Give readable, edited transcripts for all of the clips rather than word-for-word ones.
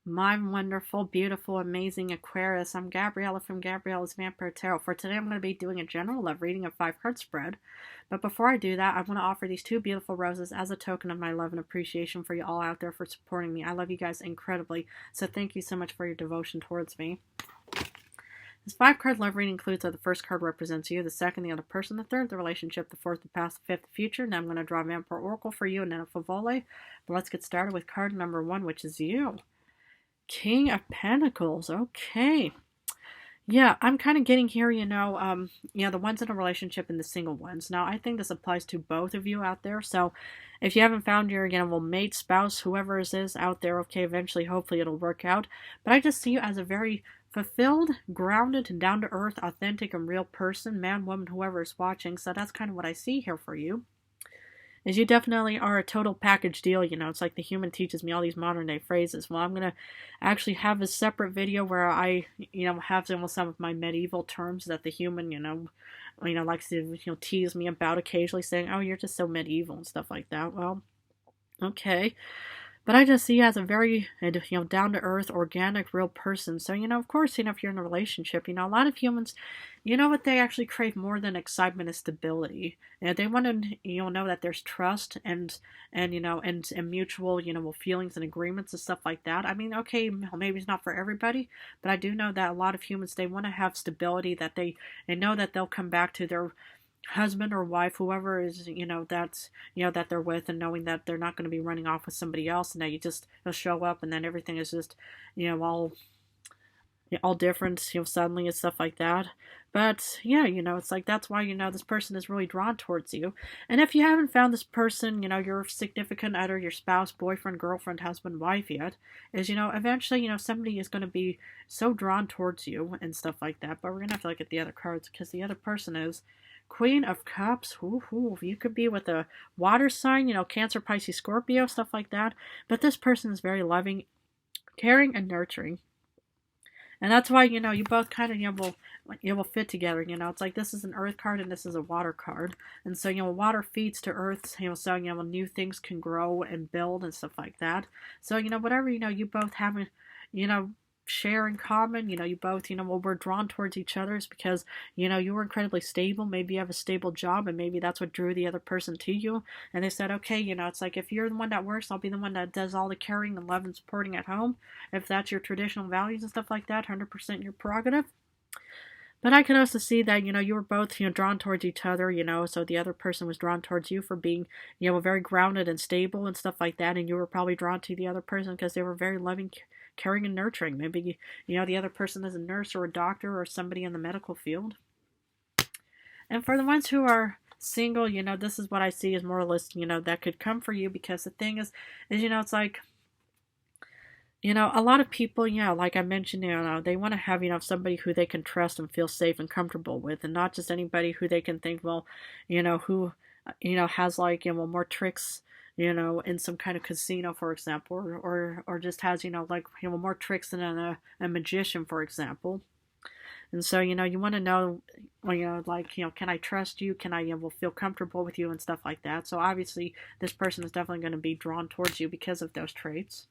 My wonderful, beautiful, amazing Aquarius. I'm Gabriella from Gabriella's Vampire Tarot. For today, I'm going to be doing a general love reading of 5 card spread. But before I do that, I want to offer these 2 beautiful roses as a token of my love and appreciation for you all out there for supporting me. I love you guys incredibly, so thank you so much for your devotion towards me. This 5 card love reading includes that the first card represents you, the second the other person, the third the relationship, the fourth the past, the fifth the future. Now I'm going to draw Vampire Oracle for you and then a Favole. But let's get started with card number 1, which is you. King of Pentacles. Okay. Yeah, I'm kind of getting here, the ones in a relationship and the single ones. Now, I think this applies to both of you out there. So, if you haven't found your, mate, spouse, whoever it is out there, okay, eventually, hopefully it'll work out. But I just see you as a very fulfilled, grounded, down-to-earth, authentic, and real person, man, woman, whoever is watching. So that's kind of what I see here for you. Is you definitely are a total package deal, it's like the human teaches me all these modern day phrases. Well, I'm going to actually have a separate video where I, have some of my medieval terms that the human, likes to, tease me about occasionally, saying, oh, you're just so medieval and stuff like that. Well, okay. But I just see you as a very, down-to-earth, organic, real person. So, of course, if you're in a relationship, a lot of humans, what they actually crave more than excitement is stability. They want to, know that there's trust and mutual, feelings and agreements and stuff like that. I mean, okay, maybe it's not for everybody, but I do know that a lot of humans, they want to have stability, that they know that they'll come back to their husband or wife, whoever is, that's, that they're with, and knowing that they're not going to be running off with somebody else, and that you'll show up and then everything is just, all different, suddenly and stuff like that. But yeah, it's like that's why, this person is really drawn towards you. And if you haven't found this person, your significant other, your spouse, boyfriend, girlfriend, husband, wife yet, is, eventually, somebody is going to be so drawn towards you and stuff like that. But we're going to have to look at the other cards, because the other person is Queen of Cups. Ooh, you could be with a water sign, Cancer, Pisces, Scorpio, stuff like that. But this person is very loving, caring, and nurturing. And that's why, you both kind of, will fit together. It's like this is an earth card and this is a water card. And so, water feeds to earth, so, new things can grow and build and stuff like that. So, whatever, you both have, share in common, you both, we're drawn towards each other is because, you were incredibly stable. Maybe you have a stable job, and maybe that's what drew the other person to you. And they said, okay, it's like if you're the one that works, I'll be the one that does all the caring and love and supporting at home. If that's your traditional values and stuff like that, 100% your prerogative. But I could also see that, you were both, drawn towards each other, so the other person was drawn towards you for being, very grounded and stable and stuff like that, and you were probably drawn to the other person because they were very loving, caring, and nurturing. Maybe, the other person is a nurse or a doctor or somebody in the medical field. And for the ones who are single, this is what I see as more or less, that could come for you, because the thing is, it's like, a lot of people, like I mentioned, they want to have, somebody who they can trust and feel safe and comfortable with, and not just anybody who they can think, well, who, has like, more tricks, in some kind of casino, for example, or just has, like, more tricks than a magician, for example. And so, you want to know, like, can I trust you? Can I, will feel comfortable with you and stuff like that? So obviously, this person is definitely going to be drawn towards you because of those traits.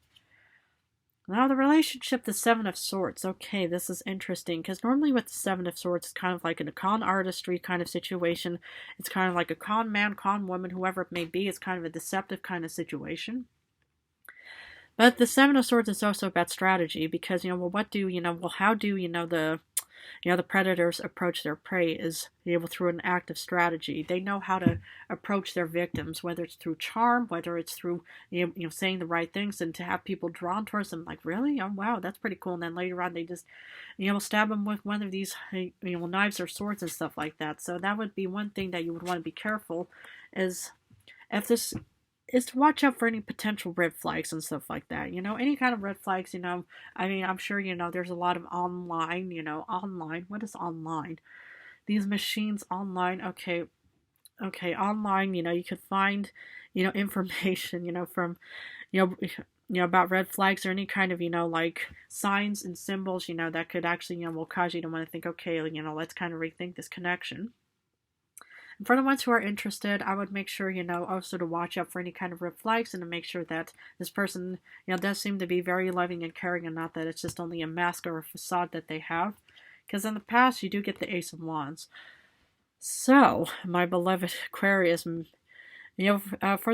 Now, the relationship, the Seven of Swords. Okay, this is interesting, because normally with the Seven of Swords, it's kind of like in a con artistry kind of situation. It's kind of like a con man, con woman, whoever it may be. It's kind of a deceptive kind of situation. But the Seven of Swords is also about strategy, because, how do, the predators approach their prey is through an act of strategy. They know how to approach their victims, whether it's through charm, whether it's through, saying the right things, and to have people drawn towards them, like, really? Oh, wow, that's pretty cool. And then later on, they just, stab them with one of these, knives or swords and stuff like that. So that would be one thing that you would want to be careful, is if this is to watch out for any potential red flags and stuff like that. Any kind of red flags, I mean, I'm sure, there's a lot of online, online. What is online? These machines online. Okay, online, you could find, information, from, about red flags or any kind of, like signs and symbols, that could actually, will cause you to want to think, okay, let's kind of rethink this connection. And for the ones who are interested, I would make sure, also to watch out for any kind of red flags and to make sure that this person, does seem to be very loving and caring and not that it's just only a mask or a facade that they have. Because in the past, you do get the Ace of Wands. So, my beloved Aquarius, for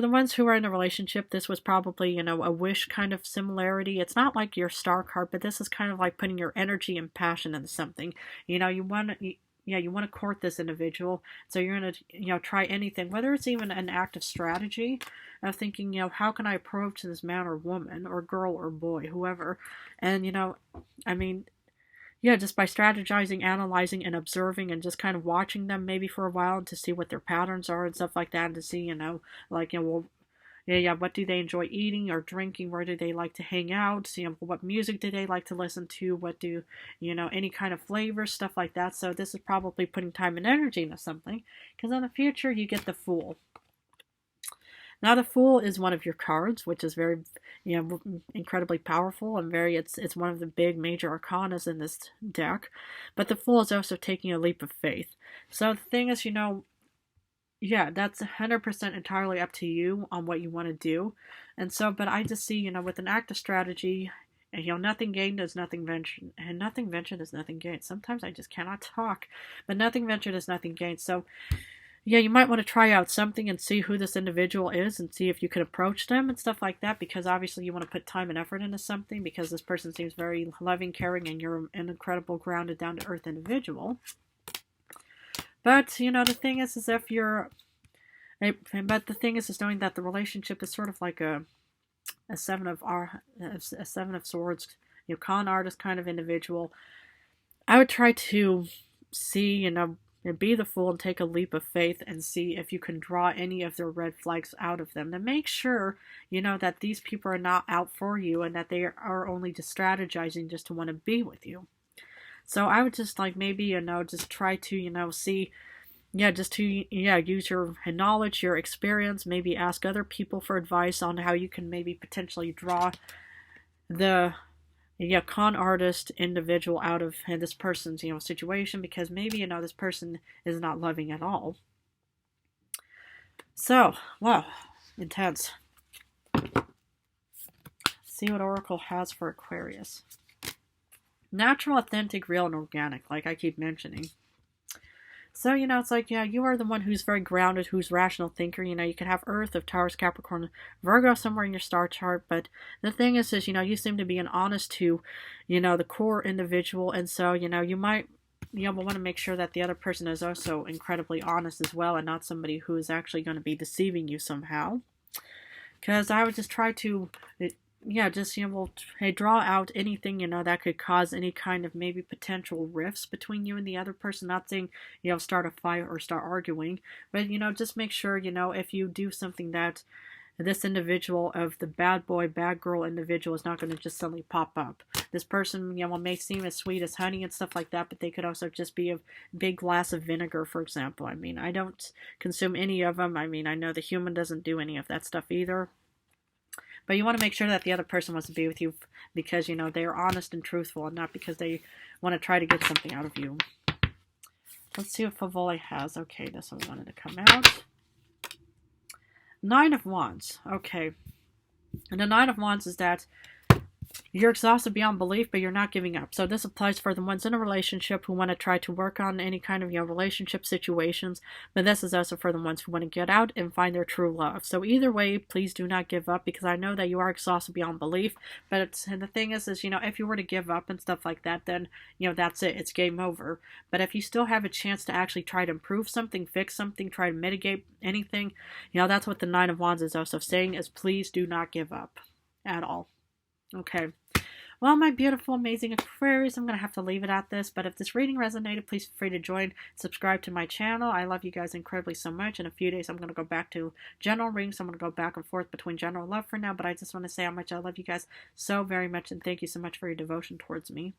the ones who are in a relationship, this was probably, a wish kind of similarity. It's not like your star card, but this is kind of like putting your energy and passion into something. You want to, you want to court this individual. So you're going to, try anything, whether it's even an act of strategy of thinking, how can I approach this man or woman or girl or boy, whoever. And, I mean, yeah, just by strategizing, analyzing, and observing, and just kind of watching them maybe for a while and to see what their patterns are and stuff like that, and to see, well, what do they enjoy eating or drinking? Where do they like to hang out? What music do they like to listen to? What do, any kind of flavors, stuff like that. So this is probably putting time and energy into something, because in the future you get the Fool. Now, the Fool is one of your cards, which is very, incredibly powerful and it's one of the big major arcanas in this deck. But the Fool is also taking a leap of faith. So the thing is, that's 100% entirely up to you on what you want to do. And so, but I just see, with an active strategy, nothing gained is nothing ventured, and nothing ventured is nothing gained. Sometimes I just cannot talk, but nothing ventured is nothing gained. So, yeah, you might want to try out something and see who this individual is and see if you can approach them and stuff like that, because obviously you want to put time and effort into something because this person seems very loving, caring, and you're an incredible, grounded, down-to-earth individual. But, the thing is if you're... But the thing is knowing that the relationship is sort of like a seven of swords, con artist kind of individual. I would try to see, and be the Fool and take a leap of faith and see if you can draw any of their red flags out of them to make sure, that these people are not out for you and that they are only just strategizing just to want to be with you. So I would just maybe, just try to, see, just to, use your knowledge, your experience, maybe ask other people for advice on how you can maybe potentially draw the con artist individual out of this person's, situation, because maybe, this person is not loving at all. So, wow, intense. Let's see what Oracle has for Aquarius. Natural, authentic, real, and organic, like I keep mentioning. So, it's you are the one who's very grounded, who's rational thinker. You could have Earth of Taurus, Capricorn, Virgo somewhere in your star chart. But the thing is you seem to be an honest to, the core individual. And so, you might, want to make sure that the other person is also incredibly honest as well and not somebody who is actually going to be deceiving you somehow. Because I would just try to... draw out anything, that could cause any kind of maybe potential rifts between you and the other person. Not saying, start a fight or start arguing, but, just make sure, if you do something that this individual of the bad boy, bad girl individual is not going to just suddenly pop up. This person, may seem as sweet as honey and stuff like that, but they could also just be a big glass of vinegar, for example. I mean, I don't consume any of them. I mean, I know the human doesn't do any of that stuff either. But you want to make sure that the other person wants to be with you because, they are honest and truthful and not because they want to try to get something out of you. Let's see what Favole has. Okay, this one wanted to come out. Nine of Wands. Okay. And the Nine of Wands is that you're exhausted beyond belief, but you're not giving up. So this applies for the ones in a relationship who want to try to work on any kind of, relationship situations. But this is also for the ones who want to get out and find their true love. So either way, please do not give up, because I know that you are exhausted beyond belief. But and the thing is, if you were to give up and stuff like that, then, that's it. It's game over. But if you still have a chance to actually try to improve something, fix something, try to mitigate anything, that's what the Nine of Wands is also saying, is please do not give up at all. Okay. Well, my beautiful, amazing Aquarius, I'm going to have to leave it at this. But if this reading resonated, please feel free to join, subscribe to my channel. I love you guys incredibly so much. In a few days, I'm going to go back to general readings. I'm going to go back and forth between general love for now. But I just want to say how much I love you guys so very much. And thank you so much for your devotion towards me.